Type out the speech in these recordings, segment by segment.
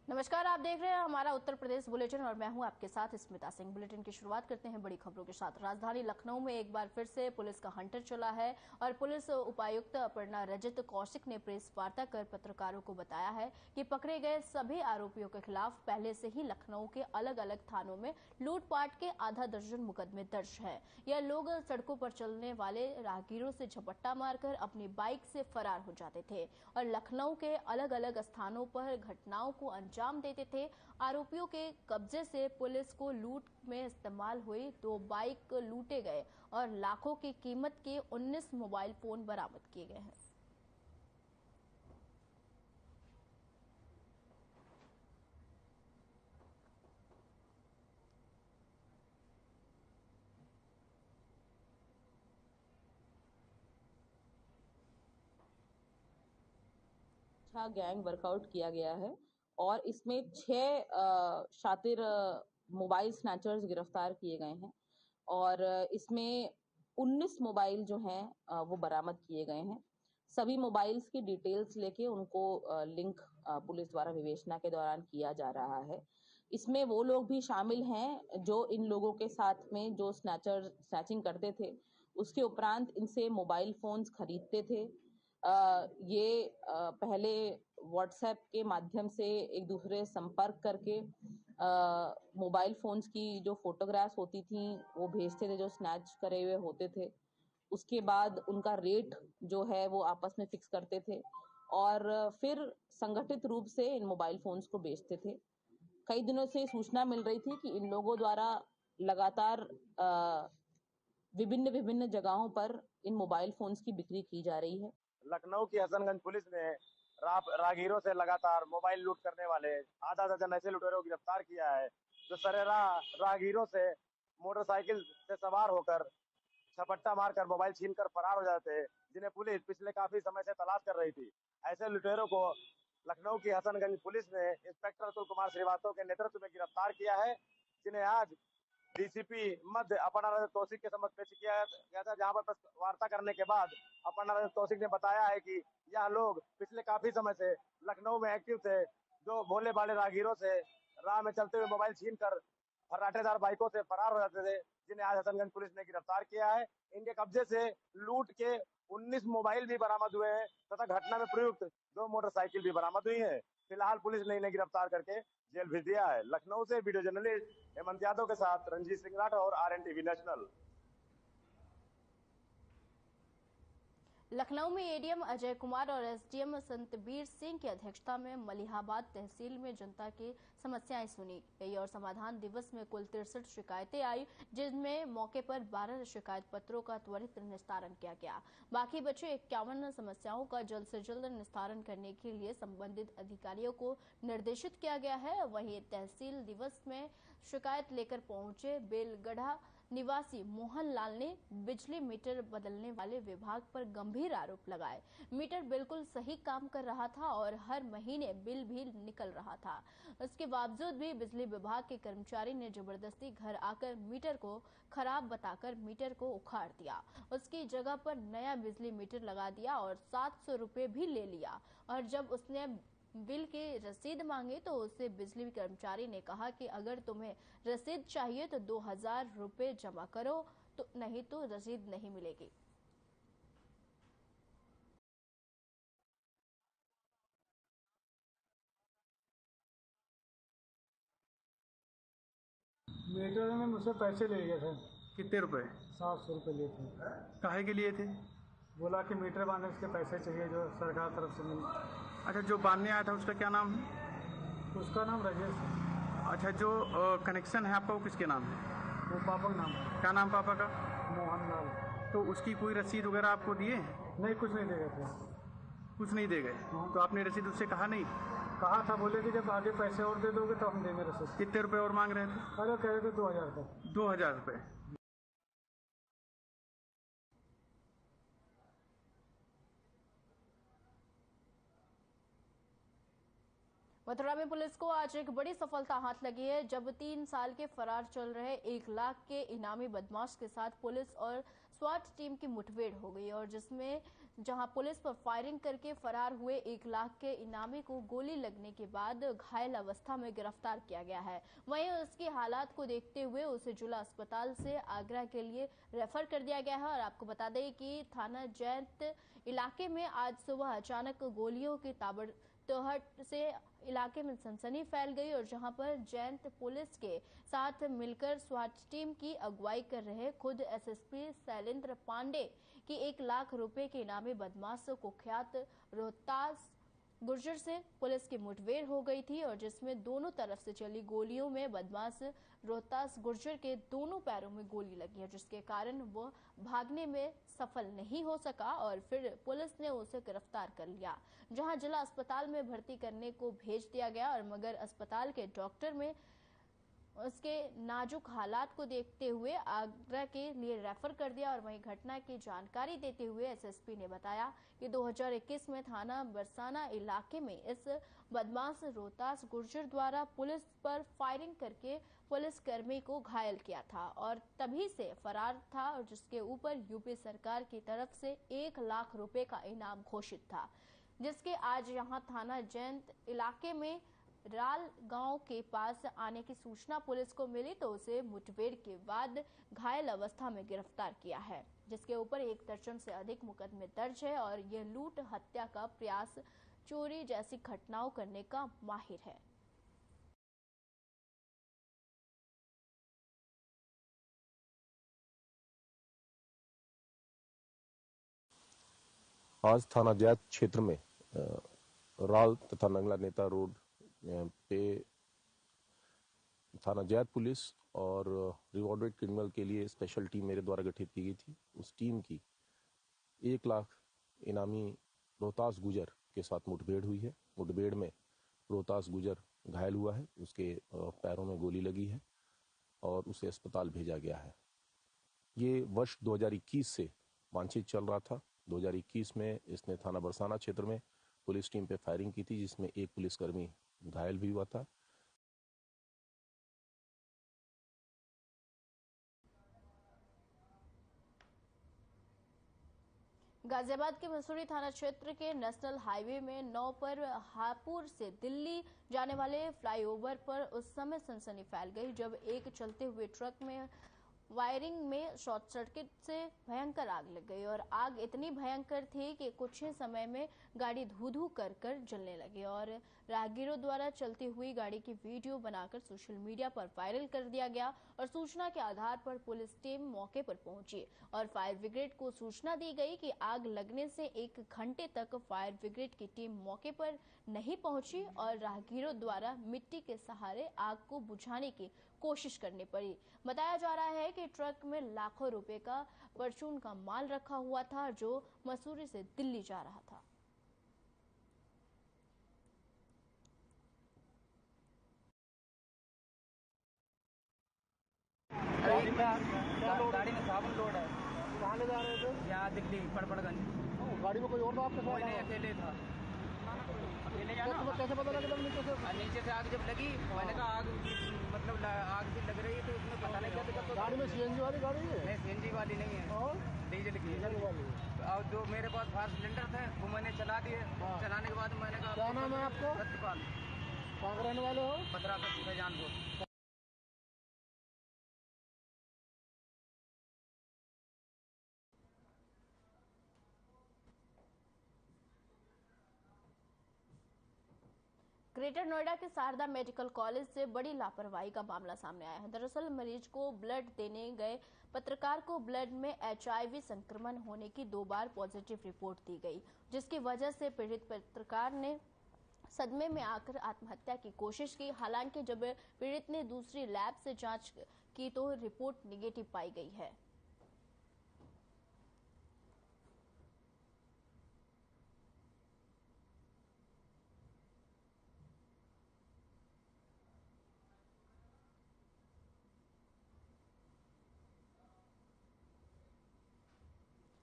नमस्कार, आप देख रहे हैं हमारा उत्तर प्रदेश बुलेटिन और मैं हूं आपके साथ स्मिता सिंह। बुलेटिन की शुरुआत करते हैं बड़ी खबरों के साथ। राजधानी लखनऊ में एक बार फिर से पुलिस का हंटर चला है और पुलिस उपायुक्त अपर्णा रजत कौशिक ने प्रेस वार्ता कर पत्रकारों को बताया है कि पकड़े गए सभी आरोपियों के खिलाफ पहले से ही लखनऊ के अलग अलग थानों में लूटपाट के आधा दर्जन मुकदमे दर्ज है। यह लोग सड़कों पर चलने वाले राहगीरों से झपट्टा मारकर अपनी बाइक से फरार हो जाते थे और लखनऊ के अलग अलग स्थानों पर घटनाओं को अंजाम देते थे। आरोपियों के कब्जे से पुलिस को लूट में इस्तेमाल हुई 2 बाइक लूटे गए और लाखों की कीमत के 19 मोबाइल फोन बरामद किए गए हैं। अच्छा गैंग वर्कआउट किया गया है और इसमें 6 शातिर मोबाइल स्नैचर्स गिरफ्तार किए गए हैं और इसमें 19 मोबाइल जो हैं वो बरामद किए गए हैं। सभी मोबाइल्स की डिटेल्स लेके उनको लिंक पुलिस द्वारा विवेचना के दौरान किया जा रहा है। इसमें वो लोग भी शामिल हैं जो इन लोगों के साथ में जो स्नैचिंग करते थे, उसके उपरांत इनसे मोबाइल फोन्स खरीदते थे। ये पहले व्हाट्सएप के माध्यम से एक दूसरे संपर्क करके मोबाइल फोन्स की जो फोटोग्राफ्स होती थी वो भेजते थे, जो स्नैच करे हुए होते थे। उसके बाद उनका रेट जो है वो आपस में फिक्स करते थे और फिर संगठित रूप से इन मोबाइल फोन्स को बेचते थे। कई दिनों से सूचना मिल रही थी कि इन लोगों द्वारा लगातार विभिन्न विभिन्न जगहों पर इन मोबाइल फोन्स की बिक्री की जा रही है। लखनऊ की हसनगंज पुलिस ने राहगीरों से लगातार मोबाइल लूट करने वाले आधा दर्जन ऐसे लुटेरों को गिरफ्तार किया है जो सरेराह राहगीरों से मोटरसाइकिल से सवार होकर झपट्टा मारकर मोबाइल छीनकर फरार हो जाते थे, जिन्हें पुलिस पिछले काफी समय से तलाश कर रही थी। ऐसे लुटेरों को लखनऊ की हसनगंज पुलिस ने इंस्पेक्टर अतुल कुमार श्रीवास्तव के नेतृत्व में गिरफ्तार किया है, जिन्हें आज डीसीपी मध्य अपर्णा रजत कौशिक के समक्ष पेश किया गया था, जहां पर वार्ता करने के बाद अपर्णा रजत कौशिक ने बताया है कि यह लोग पिछले काफी समय से लखनऊ में एक्टिव थे, जो भोले भाले राहगीरों से राह में चलते हुए मोबाइल छीन कर फर्राटेदार बाइकों से फरार हो जाते थे, जिन्हें आज हसनगंज पुलिस ने गिरफ्तार किया है। इनके कब्जे से लूट के 19 मोबाइल भी बरामद हुए हैं तथा घटना में प्रयुक्त 2 मोटरसाइकिल भी बरामद हुई है। फिलहाल पुलिस ने इन्हें गिरफ्तार करके जेल भेज दिया है। लखनऊ से वीडियो जर्नलिस्ट हेमंत यादव के साथ रंजीत सिंह राठौर, RNTV नेशनल। लखनऊ में एडीएम अजय कुमार और एसडीएम संतबीर सिंह की अध्यक्षता में मलिहाबाद तहसील में जनता की समस्याएं सुनी गई और समाधान दिवस में कुल 63 शिकायतें आई, जिनमें मौके पर 12 शिकायत पत्रों का त्वरित निस्तारण किया गया। बाकी बचे 51 समस्याओं का जल्द से जल्द निस्तारण करने के लिए संबंधित अधिकारियों को निर्देशित किया गया है। वहीं तहसील दिवस में शिकायत लेकर पहुंचे बेलगढ़ा निवासी मोहन लाल ने बिजली मीटर बदलने वाले विभाग पर गंभीर आरोप लगाए। मीटर बिल्कुल सही काम कर रहा था और हर महीने बिल भी निकल रहा था। उसके बावजूद भी बिजली विभाग के कर्मचारी ने जबरदस्ती घर आकर मीटर को खराब बताकर मीटर को उखाड़ दिया। उसकी जगह पर नया बिजली मीटर लगा दिया और 700 रुपए भी ले लिया। और जब उसने बिल की रसीद मांगे तो उससे बिजली कर्मचारी ने कहा कि अगर तुम्हें रसीद चाहिए तो 2000 रुपए जमा करो, तो नहीं तो रसीद नहीं मिलेगी। मीटर में मुझसे पैसे ले लिए थे। कितने रुपए? 700 रुपये लिए थे। काहे के लिए थे? बोला कि मीटर बांधने के पैसे चाहिए जो सरकार तरफ से मिले। अच्छा, जो बांधने आया था उसका क्या नाम है? उसका नाम राजेश है। अच्छा, जो कनेक्शन है आपका वो किसके नाम है? वो पापा का नाम है। क्या नाम पापा का? मोहन लाल। तो उसकी कोई रसीद वगैरह आपको दिए? नहीं, कुछ नहीं दे गए थे। कुछ नहीं दे गए? तो आपने रसीद उससे कहा नहीं? कहा था, बोले कि जब आगे पैसे और दे दोगे तो हम देंगे रसीद। कितने रुपए और मांग रहे थे? अरे कह रहे थे 2000 तक। 2000 रुपए। मथुरा में पुलिस को आज एक बड़ी सफलता हाथ लगी है, जब 3 साल के फरार चल रहे 1 लाख के इनामी बदमाश के साथ पुलिस और स्वाट टीम की मुठभेड़ हो गई और जिसमें जहां पुलिस पर फायरिंग करके फरार हुए 1 लाख के इनामी को गोली लगने के बाद घायल अवस्था में गिरफ्तार किया गया है। वहीं उसकी हालात को देखते हुए उसे जिला अस्पताल से आगरा के लिए रेफर कर दिया गया है। और आपको बता दें कि थाना जैत इलाके में आज सुबह अचानक गोलियों की ताबड़तोड़ से इलाके में सनसनी फैल गई और जहां पर जैंत पुलिस के साथ मिलकर स्वाट टीम की अगुवाई कर रहे खुद एसएसपी शैलेंद्र पांडे की 1 लाख रुपए के इनामी बदमाश कुख्यात रोहतास गुर्जर से पुलिस की मुठभेड़ हो गई थी और जिसमें दोनों तरफ से चली गोलियों में बदमाश रोहतास गुर्जर के दोनों पैरों में गोली लगी है, जिसके कारण वो भागने में सफल नहीं हो सका और फिर पुलिस ने उसे गिरफ्तार कर लिया, जहां जिला अस्पताल में भर्ती करने को भेज दिया गया। और मगर अस्पताल के डॉक्टर में उसके नाजुक हालात को देखते हुए आगरा के लिए रेफर कर दिया। और वहीं घटना की जानकारी देते हुए एसएसपी ने बताया कि 2021 में थाना बरसाना इलाके में इस बदमाश रोहतास गुर्जर द्वारा पुलिस पर फायरिंग करके पुलिसकर्मी को घायल किया था और तभी से फरार था और जिसके ऊपर यूपी सरकार की तरफ से 1 लाख रुपए का इनाम घोषित था, जिसके आज यहां थाना जैंत इलाके में राल गांव के पास आने की सूचना पुलिस को मिली तो उसे मुठभेड़ के बाद घायल अवस्था में गिरफ्तार किया है, जिसके ऊपर 1 दर्जन से अधिक मुकदमे दर्ज है और यह लूट, हत्या का प्रयास, चोरी जैसी घटनाओं करने का माहिर है। आज थाना जैत क्षेत्र में राल तथा नंगला नेता रोड पे थाना जैत पुलिस और रिवॉर्डेड क्रिमिनल के लिए स्पेशल टीम मेरे द्वारा गठित की गई थी। उस टीम की 1 लाख इनामी रोहतास गुजर के साथ मुठभेड़ हुई है। मुठभेड़ में रोहतास गुजर घायल हुआ है, उसके पैरों में गोली लगी है और उसे अस्पताल भेजा गया है। ये वर्ष 2021 से वांछित चल रहा था। 2021 में इसने थाना बरसाना क्षेत्र में पुलिस टीम पे फायरिंग की थी, जिसमें 1 पुलिसकर्मी घायल भी हुआ था। गाजियाबाद के मसूरी थाना क्षेत्र के नेशनल हाईवे में 9 पर हापुड़ से दिल्ली जाने वाले फ्लाईओवर पर उस समय सनसनी फैल गई जब एक चलते हुए ट्रक में वायरिंग में शॉर्ट सर्किट से भयंकर आग लग गई और आग इतनी भयंकर थी कि कुछ ही समय में गाड़ी धू-धू कर जलने लगी और राहगीरों द्वारा चलती हुई गाड़ी की वीडियो बनाकर सोशल मीडिया पर वायरल कर दिया गया और सूचना के आधार पर पुलिस टीम मौके पर पहुंची और फायर ब्रिगेड को सूचना दी गई कि आग लगने से 1 घंटे तक फायर ब्रिगेड की टीम मौके पर नहीं पहुंची और राहगीरों द्वारा मिट्टी के सहारे आग को बुझाने की कोशिश करनी पड़ी। बताया जा रहा है कि ट्रक में लाखों रुपए का परचून का माल रखा हुआ था जो मसूरी से दिल्ली जा रहा था। गाड़ी में साबुन लोड है। कहाँ ले जा रहे थे? यहाँ दिल्ली पड़पड़गंज। गाड़ी में कोई और था आपके कोई साथ? नहीं, अकेले था। अकेले जाना। तुम्हें कैसे पता लगा जब नीचे से? नीचे से आग जब लगी मैंने कहा आग मतलब आग भी लग रही है तो उसमें पता नहीं क्या दिक्कत। गाड़ी में सीएनजी वाली गाड़ी है? नहीं, सीएनजी वाली नहीं है और डीजल की डीजल वाली। और जो मेरे पास फायर सिलेंडर थे वो मैंने चला दिए। चलाने के बाद मैंने कहा क्या नाम है आपको? सत्यपाल। कहाँ के रहने वाले हो? 15 फैजानपुर। ग्रेटर नोएडा के शारदा मेडिकल कॉलेज से बड़ी लापरवाही का मामला सामने आया है। दरअसल मरीज को ब्लड देने गए पत्रकार को ब्लड में एचआईवी संक्रमण होने की 2 बार पॉजिटिव रिपोर्ट दी गई, जिसकी वजह से पीड़ित पत्रकार ने सदमे में आकर आत्महत्या की कोशिश की। हालांकि जब पीड़ित ने दूसरी लैब से जांच की तो रिपोर्ट निगेटिव पाई गई है।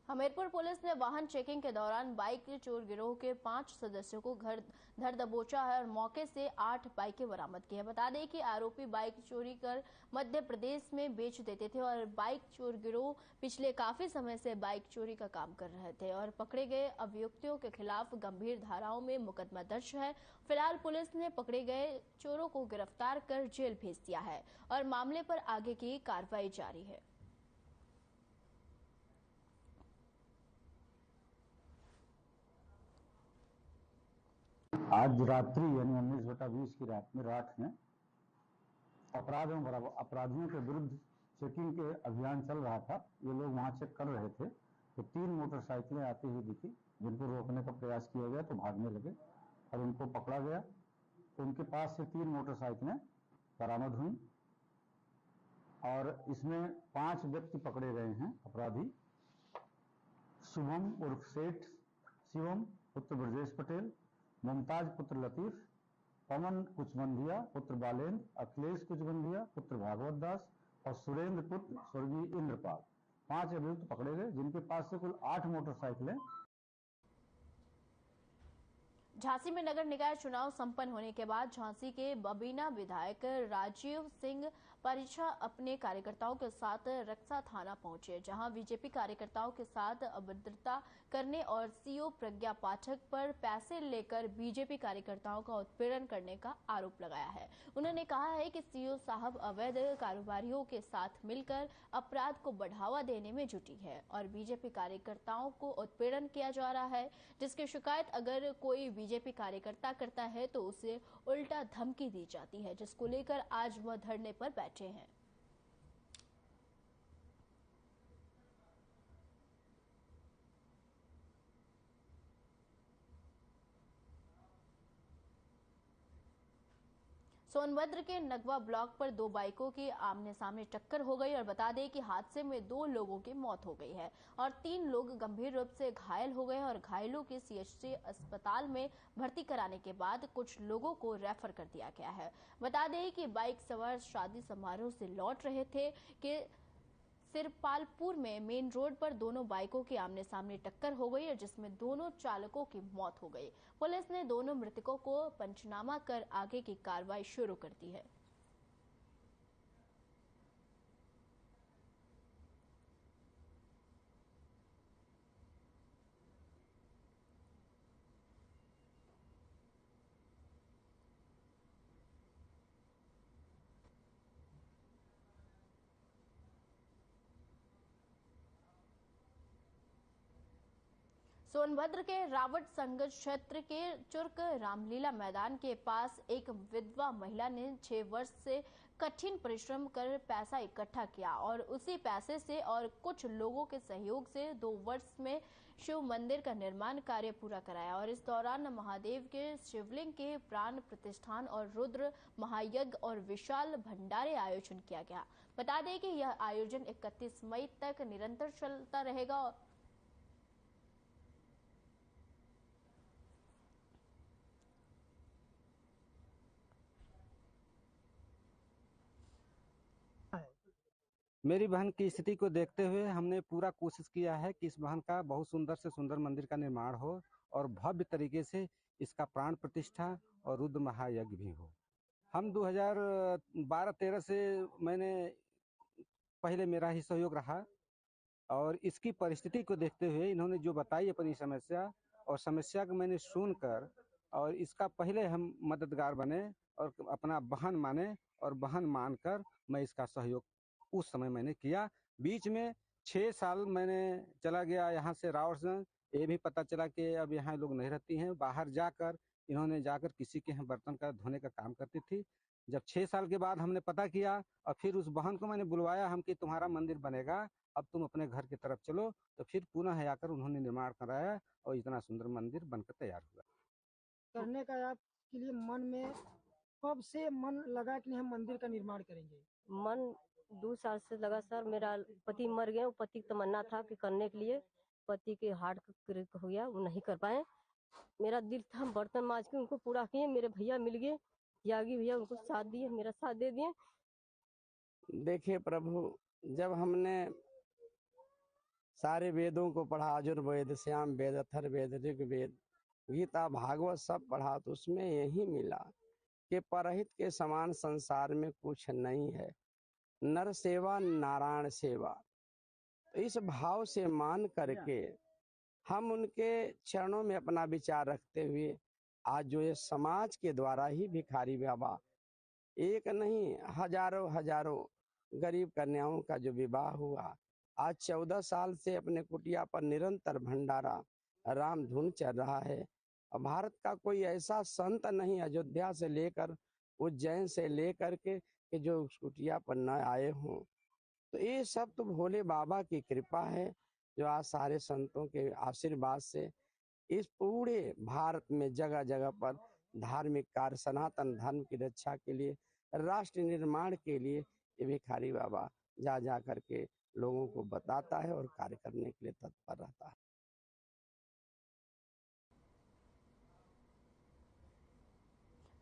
हमीरपुर पुलिस ने वाहन चेकिंग के दौरान बाइक चोर गिरोह के 5 सदस्यों को घर धर दबोचा है और मौके से 8 बाइकें बरामद की है। बता दें कि आरोपी बाइक चोरी कर मध्य प्रदेश में बेच देते थे और बाइक चोर गिरोह पिछले काफी समय से बाइक चोरी का काम कर रहे थे और पकड़े गए अभियुक्तों के खिलाफ गंभीर धाराओं में मुकदमा दर्ज है। फिलहाल पुलिस ने पकड़े गए चोरों को गिरफ्तार कर जेल भेज दिया है और मामले पर आगे की कार्रवाई जारी है। आज रात्रि यानी 19/20 की रात में राठ में अपराधियों के विरुद्ध चेकिंग के अभियान चल रहा था। ये लोग वहां चेक कर रहे थे तो 3 मोटरसाइकिलें आती हुई दिखी, जिनको रोकने का प्रयास किया गया तो भागने लगे और उनको पकड़ा गया। तो उनके पास से 3 मोटरसाइकिलें बरामद हुई और इसमें 5 व्यक्ति पकड़े गए हैं अपराधी। शुभम उर्फ सेठ शिवम पुत्र ब्रजेश पटेल, मुमताज पुत्र लतीफ, पवन कुचबंधिया पुत्र बालेंद्र, अखिलेश कुचबंधिया पुत्र भागवत दास और सुरेंद्र पुत्र स्वर्गीय इंद्रपाल, 5 अभियुक्त पकड़े गए, जिनके पास से कुल 8 मोटरसाइकिलें। झांसी में नगर निकाय चुनाव संपन्न होने के बाद झांसी के बबीना विधायक राजीव सिंह परिछा अपने कार्यकर्ताओं के साथ रक्सा थाना पहुंचे, जहां बीजेपी कार्यकर्ताओं के साथ अभद्रता करने और सीओ प्रज्ञा पाठक पर पैसे लेकर बीजेपी कार्यकर्ताओं का उत्पीड़न करने का आरोप लगाया है। उन्होंने कहा है कि सीओ साहब अवैध कारोबारियों के साथ मिलकर अपराध को बढ़ावा देने में जुटी है और बीजेपी कार्यकर्ताओं को उत्पीड़न किया जा रहा है, जिसकी शिकायत अगर कोई बीजेपी कार्यकर्ता करता है तो उसे उल्टा धमकी दी जाती है, जिसको लेकर आज वह धरने पर बैठे हैं। सोनभद्र के नगवा ब्लॉक पर 2 बाइकों की आमने सामने टक्कर हो गई और बता दें कि हादसे में 2 लोगों की मौत हो गई है और 3 लोग गंभीर रूप से घायल हो गए और घायलों के सीएचसी अस्पताल में भर्ती कराने के बाद कुछ लोगों को रेफर कर दिया गया है। बता दें कि बाइक सवार शादी समारोह से लौट रहे थे कि सिरपालपुर में मेन रोड पर दोनों बाइकों की आमने सामने टक्कर हो गई और जिसमें दोनों चालकों की मौत हो गई। पुलिस ने दोनों मृतकों को पंचनामा कर आगे की कार्रवाई शुरू कर दी है। सोनभद्र के रावट संगत क्षेत्र के चुर्क रामलीला मैदान के पास एक विधवा महिला ने 6 वर्ष से कठिन परिश्रम कर पैसा इकट्ठा किया और उसी पैसे से और कुछ लोगों के सहयोग से 2 वर्ष में शिव मंदिर का निर्माण कार्य पूरा कराया और इस दौरान महादेव के शिवलिंग के प्राण प्रतिष्ठान और रुद्र महायज्ञ और विशाल भंडारे आयोजन किया गया। बता दें कि यह आयोजन 31 मई तक निरंतर चलता रहेगा। मेरी बहन की स्थिति को देखते हुए हमने पूरा कोशिश किया है कि इस बहन का बहुत सुंदर से सुंदर मंदिर का निर्माण हो और भव्य तरीके से इसका प्राण प्रतिष्ठा और रुद्र महायज्ञ भी हो। हम 2012-13 से मैंने पहले मेरा ही सहयोग रहा और इसकी परिस्थिति को देखते हुए इन्होंने जो बताई अपनी समस्या और समस्या को मैंने सुनकर और इसका पहले हम मददगार बने और अपना बहन माने और बहन मानकर मैं इसका सहयोग उस समय मैंने किया। बीच में 6 साल मैंने चला गया यहाँ से रावटगंज, ये भी पता चला कि अब यहाँ लोग नहीं रहती हैं। बाहर जाकर इन्होंने जाकर किसी के यहाँ बर्तन का धोने का काम करती थी। जब 6 साल के बाद हमने पता किया और फिर उस बहन को मैंने बुलवाया हम कि तुम्हारा मंदिर बनेगा, अब तुम अपने घर की तरफ चलो। तो फिर पुनः आकर उन्होंने निर्माण कराया और इतना सुंदर मंदिर बनकर तैयार हुआ। करने का आपके लिए मन में कब से मन लगा कि हम मंदिर का निर्माण करेंगे? मन 2 साल से लगा सर। मेरा पति मर गए, पति की तमन्ना था कि करने के लिए, पति के हार्ट क्रिक हो गया, वो नहीं कर पाए। मेरा दिल था बर्तन मांज के उनको पूरा किए। मेरे भैया मिल गए, त्यागी भैया, उनको साथ दिए, मेरा साथ दे दिए। देखिए प्रभु, जब हमने सारे वेदों को पढ़ा, यजुर्वेद, श्याम वेद, अथर्ववेद, ऋग्वेद, गीता, भागवत सब पढ़ा तो उसमें यही मिला कि परहित के समान संसार में कुछ नहीं है, नर सेवा नारायण सेवा। तो इस भाव से मान करके हम उनके चरणों में अपना विचार रखते हुए आज जो ये समाज के द्वारा ही भिखारी बाबा, एक नहीं हजारों गरीब कन्याओं का जो विवाह हुआ, आज 14 साल से अपने कुटिया पर निरंतर भंडारा राम धुन चल रहा है। और भारत का कोई ऐसा संत नहीं अयोध्या से लेकर उज्जैन से लेकर के कि जो उस कुटिया पर न आए हों। तो ये सब तो भोले बाबा की कृपा है, जो आज सारे संतों के आशीर्वाद से इस पूरे भारत में जगह जगह पर धार्मिक कार्य, सनातन धर्म की रक्षा के लिए, राष्ट्र निर्माण के लिए ये भिखारी बाबा जा जा करके लोगों को बताता है और कार्य करने के लिए तत्पर रहता है।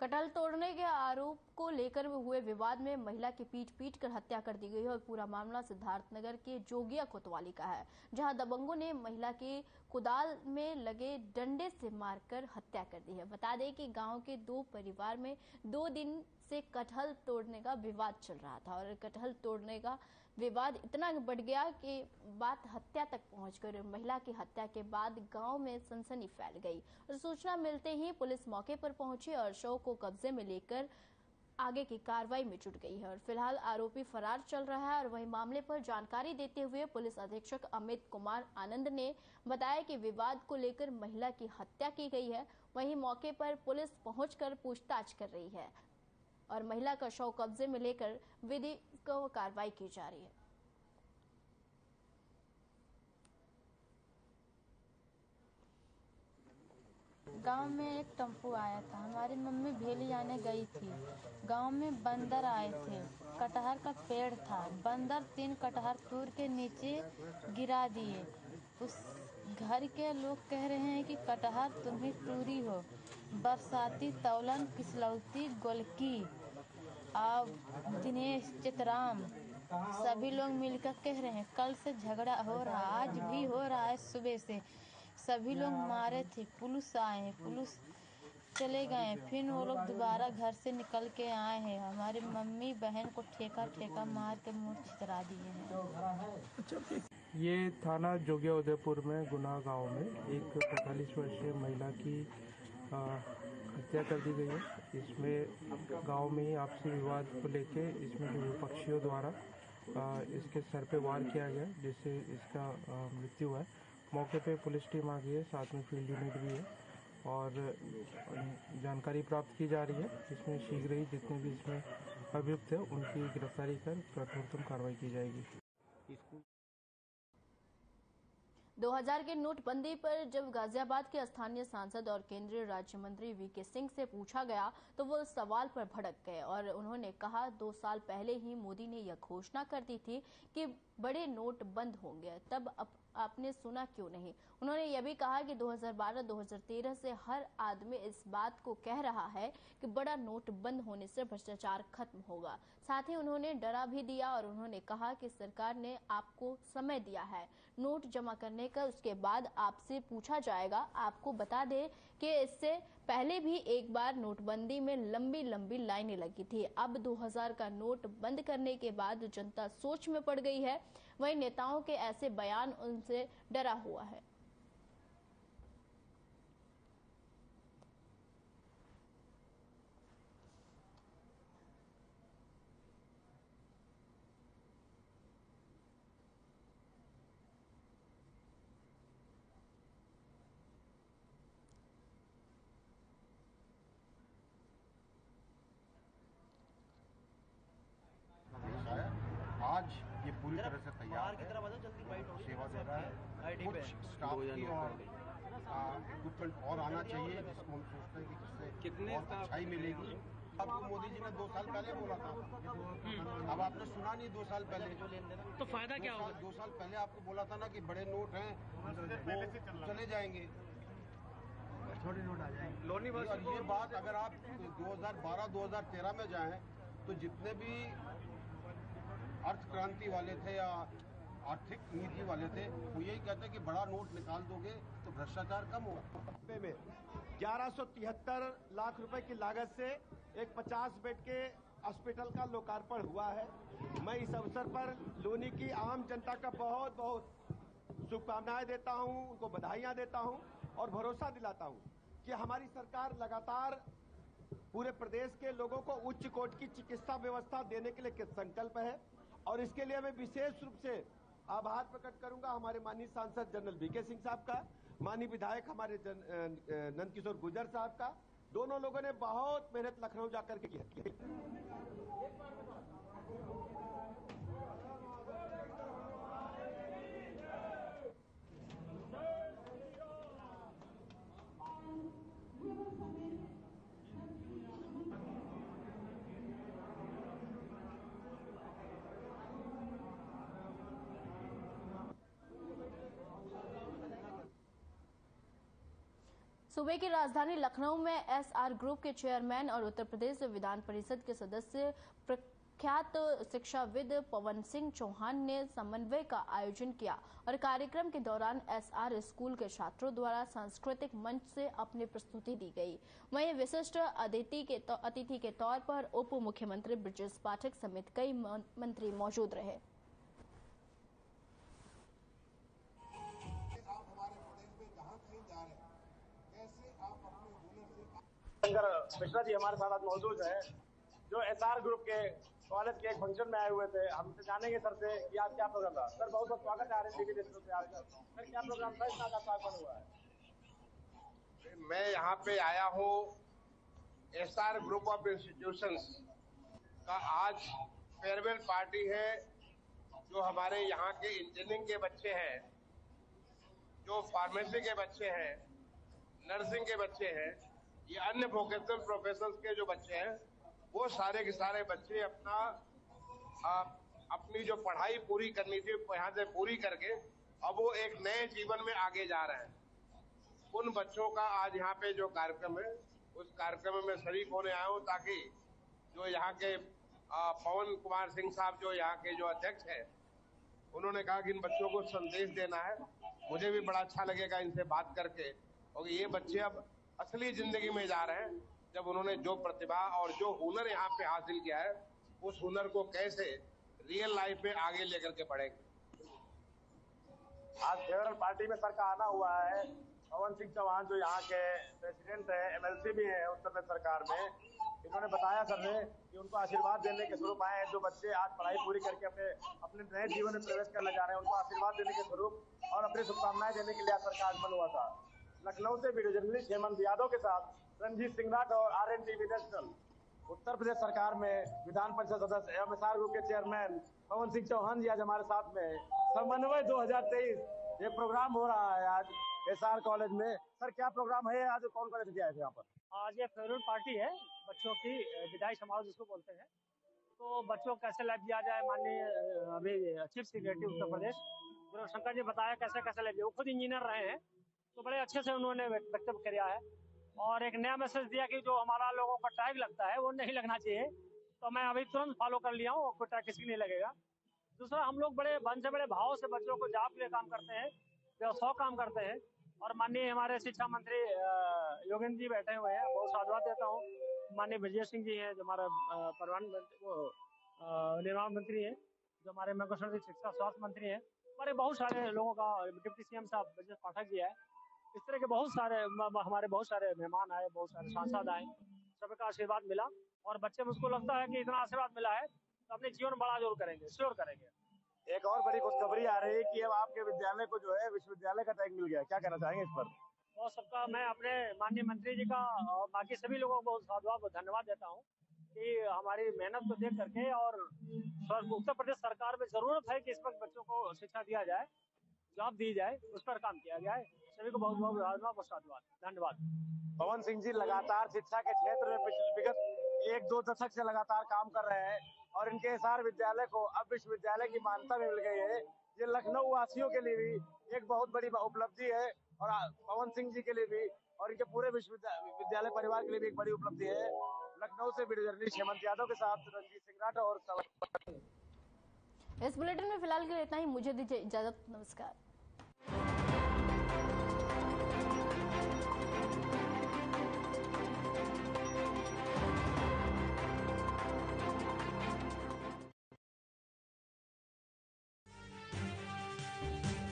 कटहल तोड़ने के आरोप को लेकर हुए विवाद में महिला की पीट कर हत्या कर दी गई है और पूरा मामला सिद्धार्थनगर के जोगिया कोतवाली का है, जहां दबंगों ने महिला की कुदाल में लगे डंडे से मारकर हत्या कर दी है। बता दें कि गांव के दो परिवार में 2 दिन से कटहल तोड़ने का विवाद चल रहा था और कटहल तोड़ने का विवाद इतना बढ़ गया कि बात हत्या तक पहुंचकर महिला की हत्या के बाद गांव में सनसनी फैल गई और सूचना मिलते ही पुलिस मौके पर पहुंची और शव को कब्जे में लेकर आगे की कार्रवाई में जुट गई है और फिलहाल आरोपी फरार चल रहा है। और वहीं मामले पर जानकारी देते हुए पुलिस अधीक्षक अमित कुमार आनंद ने बताया कि विवाद को लेकर महिला की हत्या की गई है। वहीं मौके पर पुलिस पहुंचकर पूछताछ कर रही है और महिला का शव कब्जे में लेकर विधिक कार्रवाई की जा रही है। गांव में एक टेम्पो आया था, हमारी मम्मी भेली जाने गई थी। गांव में बंदर आए थे, कटहर का पेड़ था, बंदर 3 कटहर तोड़ के नीचे गिरा दिए। उस घर के लोग कह रहे हैं कि कटहर तुम्ही टूरी हो, बरसाती, तौलन, किसलौती, गोलकी और दिनेश, चितराम सभी लोग मिलकर कह रहे हैं। कल से झगड़ा हो रहा, आज भी हो रहा है। सुबह से सभी लोग मारे थे, पुलिस आए हैं, पुलिस चले गए, फिर वो लोग दोबारा घर से निकल के आए हैं। हमारी मम्मी बहन को ठेका मार के मुंह छितरा दिए हैं। ये थाना जोगिया उदयपुर में गुना गांव में एक 45 वर्षीय महिला की हत्या कर दी गई है। इसमें गांव में ही आपसी विवाद को लेके इसमें जो विपक्षियों द्वारा इसके सर पे वार किया गया, जिससे इसका मृत्यु हुआ है। मौके पे पुलिस टीम आ गई है, साथ में फील्ड यूनिट भी है और जानकारी प्राप्त की जा रही है। इसमें शीघ्र ही जितने भी इसमें अभियुक्त है उनकी गिरफ्तारी कर कठोरतम कार्रवाई की जाएगी। 2000 के नोटबंदी पर जब गाजियाबाद के स्थानीय सांसद और केंद्रीय राज्य मंत्री वीके सिंह से पूछा गया तो वो इस सवाल पर भड़क गए और उन्होंने कहा 2 साल पहले ही मोदी ने यह घोषणा कर दी थी कि बड़े नोट बंद होंगे, तब आपने सुना क्यों नहीं। उन्होंने यह भी कहा कि 2012-2013 से हर आदमी इस बात को कह रहा है कि बड़ा नोट बंद होने से भ्रष्टाचार खत्म होगा। साथ ही उन्होंने डरा भी दिया और उन्होंने कहा कि सरकार ने आपको समय दिया है नोट जमा करने का, उसके बाद आपसे पूछा जाएगा। आपको बता दें कि इससे पहले भी एक बार नोटबंदी में लंबी लंबी लाइनें लगी थी। अब 2000 का नोट बंद करने के बाद जनता सोच में पड़ गई है। वहीं नेताओं के ऐसे बयान उनसे डरा हुआ है। आज ये पूरी तरह से तैयार है, सेवा दे रहा है। कुछ स्टाफ की और इक्विपमेंट और आना चाहिए, जिसको हम सोचते हैं कि किससे और अच्छाई मिलेगी। आपको मोदी जी ने 2 साल पहले बोला था, अब आपने सुना नहीं 2 साल पहले, तो फायदा क्या होगा? 2 साल पहले आपको बोला था ना कि बड़े नोट हैं वो चले जाएंगे, छोटे नोट आ जाएंगे। और ये बात अगर आप 2012-2013 में जाएं तो जितने भी अर्थ क्रांति वाले थे या आर्थिक नीति वाले थे, वो यही कहते कि बड़ा नोट निकाल दोगे तो भ्रष्टाचार कम होगा। में 1173 लाख रुपए की लागत से एक 50 बेड के हॉस्पिटल का लोकार्पण हुआ है। मैं इस अवसर पर लोनी की आम जनता का बहुत बहुत शुभकामनाएं देता हूं, उनको बधाइयां देता हूं और भरोसा दिलाता हूं कि हमारी सरकार लगातार पूरे प्रदेश के लोगों को उच्च कोटि की चिकित्सा व्यवस्था देने के लिए संकल्प है और इसके लिए मैं विशेष रूप से आभार प्रकट करूंगा हमारे माननीय सांसद जनरल वीके सिंह साहब का, माननीय विधायक हमारे नंदकिशोर गुर्जर साहब का। दोनों लोगों ने बहुत मेहनत लखनऊ जाकर के की। सूबे की राजधानी लखनऊ में एसआर ग्रुप के चेयरमैन और उत्तर प्रदेश विधान परिषद के सदस्य प्रख्यात शिक्षाविद पवन सिंह चौहान ने समन्वय का आयोजन किया और कार्यक्रम के दौरान एसआर स्कूल के छात्रों द्वारा सांस्कृतिक मंच से अपनी प्रस्तुति दी गई। वहीं विशिष्ट अतिथि के तौर पर उप मुख्यमंत्री ब्रजेश पाठक समेत कई मंत्री मौजूद रहे। मिश्रा जी हमारे साथ आज मौजूद है, जो एसआर ग्रुप के कॉलेज के एक फंक्शन में आए हुए थे। हमसे जानेंगे सर से कि आज क्या प्रोग्राम था। सर बहुत बहुत स्वागत है RNTV नेशनल पे आज। सर क्या प्रोग्राम था, इतना का स्वागत हुआ है? मैं यहाँ पे आया हूँ एसआर ग्रुप ऑफ इंस्टीट्यूशंस का आज फेयरवेल पार्टी है। जो हमारे यहाँ के इंजीनियरिंग के बच्चे हैं, जो फार्मेसी के बच्चे हैं, नर्सिंग के बच्चे हैं, ये अन्य वोकेशनल प्रोफेशंस के जो बच्चे हैं, वो सारे के सारे बच्चे अपनी जो पढ़ाई पूरी करनी थी यहाँ से पूरी करके अब वो एक नए जीवन में आगे जा रहे हैं। उन बच्चों का आज यहाँ पे जो कार्यक्रम है, उस कार्यक्रम में शरीक होने आया हूँ ताकि जो यहाँ के पवन कुमार सिंह साहब जो यहाँ के जो अध्यक्ष हैं, उन्होंने कहा कि इन बच्चों को संदेश देना है। मुझे भी बड़ा अच्छा लगेगा इनसे बात करके, और ये बच्चे अब असली जिंदगी में जा रहे हैं। जब उन्होंने जो प्रतिभा और जो हुनर यहाँ पे हासिल किया है, उस हुनर को कैसे रियल लाइफ में आगे लेकर के बढ़ेंगे। आज फेयरवेल पार्टी में सर का आना हुआ है। पवन सिंह चौहान जो यहाँ के प्रेसिडेंट है, MLC भी है उत्तर प्रदेश सरकार में, इन्होंने बताया सर ने कि उनको आशीर्वाद देने के स्वरूप आए हैं। जो बच्चे आज पढ़ाई पूरी करके अपने नए जीवन में प्रवेश करने जा रहे हैं, उनको आशीर्वाद देने के स्वरूप और अपनी शुभकामनाएं देने के लिए सर का आगमन हुआ था। लखनऊ से वीडियो जर्नलिस्ट हेमंत यादव के साथ रणजीत सिंह राठौर और RNTV नेशनल। उत्तर प्रदेश सरकार में विधान परिषद सदस्य एवं एसआर ग्रुप के चेयरमैन पवन सिंह चौहान जी आज हमारे साथ में। समन्वय 2023 ये प्रोग्राम हो रहा है आज एसआर कॉलेज में। सर क्या प्रोग्राम है आज, कौन कॉलेज किया है यहाँ पर? आज ये फेयरवेल पार्टी है बच्चों की, विदाई समारोह जिसको बोलते हैं। तो बच्चों को कैसे लाइफ दिया जाए, माननीय अभी चीफ सेक्रेटरी उत्तर प्रदेश गुरुशंकर जी बताया कैसे कैसे लाइफ दिया। वो खुद इंजीनियर रहे हैं, तो बड़े अच्छे से उन्होंने वक्तव्य किया है और एक नया मैसेज दिया कि जो हमारा लोगों का टैग लगता है वो नहीं लगना चाहिए। तो मैं अभी तुरंत फॉलो कर लिया हूँ, कोई टैग किसी नहीं लगेगा। दूसरा, हम लोग बड़े मन से बड़े भाव से बच्चों को जॉब के लिए काम करते हैं, व्यवसाय काम करते हैं। और माननीय हमारे शिक्षा मंत्री योगेंद्र जी बैठे हुए हैं, बहुत साधुवाद देता हूँ। माननीय ब्रजेश सिंह जी हैं जो हमारा निर्माण मंत्री हैं, जो हमारे मुख्यमंत्री शिक्षा स्वास्थ्य मंत्री हैं, हमारे बहुत सारे लोगों का डिप्टी CM साहब ब्रजेश पाठक जी है। इस तरह के बहुत सारे हमारे बहुत सारे मेहमान आए, बहुत सारे सांसद आए, सभी का आशीर्वाद मिला। और बच्चे मुझको लगता है कि इतना आशीर्वाद मिला है तो अपने जीवन बड़ा जरूर करेंगे, श्योर करेंगे। एक और बड़ी खुशखबरी आ रही है कि अब आपके विद्यालय को जो है विश्वविद्यालय का टैग मिल गया, क्या कहना चाहेंगे इस पर? और सबका मैं अपने माननीय मंत्री जी का और बाकी सभी लोगों को बहुत साधुवाद धन्यवाद देता हूँ कि हमारी मेहनत को देख करके और उत्तर प्रदेश सरकार में जरूरत है कि इस वक्त बच्चों को शिक्षा दिया जाए, जॉब दी जाए, उस पर काम किया जाए। सभी को बहुत बहुत साधुवाद, धन्यवाद। पवन सिंह जी लगातार शिक्षा के क्षेत्र में विगत 1-2 दशक से लगातार काम कर रहे हैं और इनके एसआर विद्यालय को अब विश्वविद्यालय की मान्यता मिल गई है। ये लखनऊ वासियों के लिए भी एक बहुत बड़ी उपलब्धि है और पवन सिंह जी के लिए भी और इनके पूरे विश्वविद्यालय परिवार के लिए भी एक बड़ी उपलब्धि है। लखनऊ से वीडियो जर्नलिस्ट हेमंत यादव के साथ रणजीत सिंह राठौर। इस बुलेटिन में फिलहाल के लिए इतना ही। मुझे दीजिए इजाजत। नमस्कार।